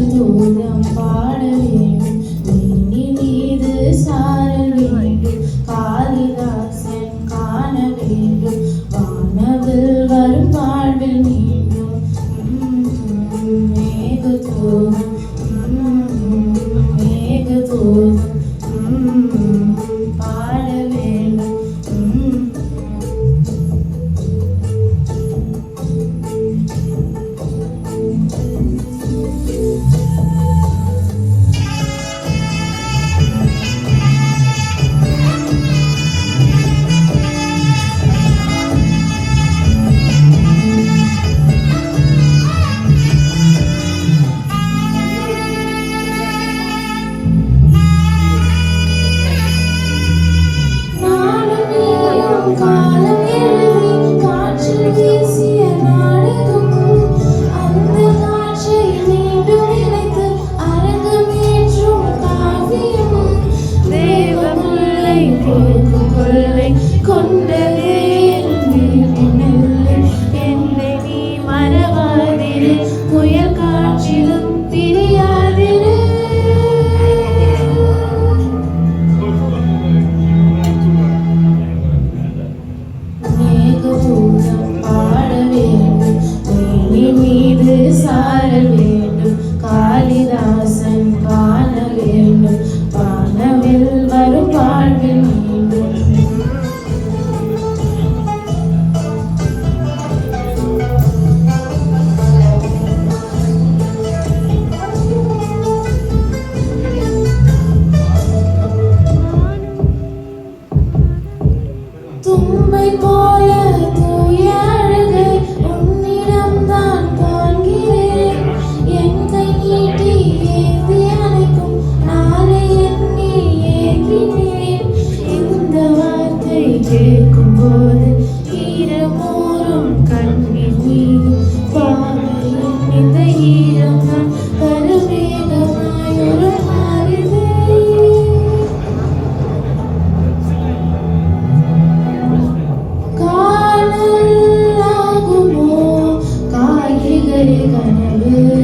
தூரம் பாட வேண்டும் நீ மீது சாரல் வேண்டும் காளிதாசன் காண வேண்டும் வானவில் வரும் வாழ்வில் மீண்டும் மேகதூரம் மேகதூரம் பாட வேண்டும் காலம் எழுதி காற்றில் வீசிய நாடகம் அந்த காற்றை மீண்டும் இணைத்து அரங்கமேற்றும் காவியம் தேவமுல்லை போக்கும் கொள்ளை கொண்டதே என்னை நீ மறவாதிரு புயல் காற்றிலும் பிரியாதிரு தூரம் பாட வேண்டும் நீ மீது சாரல் வேண்டும் காளிதாசன் காண வேண்டும் வானவில் வரும் வாழ்வில் மீண்டும் தும்பை போல தூய அழகை உன்னிடம் தான் காண்கிறேன் என் கை நீட்டி ஏந்தி அணைக்கும் நாளை எண்ணி ஏங்கினேன் இந்த வார்த்தை கேட்கும் போது ஈரமூறும் கண்ணின் மீது பாவையின் இந்த ஈரம் தான் கருமேகமாய் ஒரு மாறுதே கனவு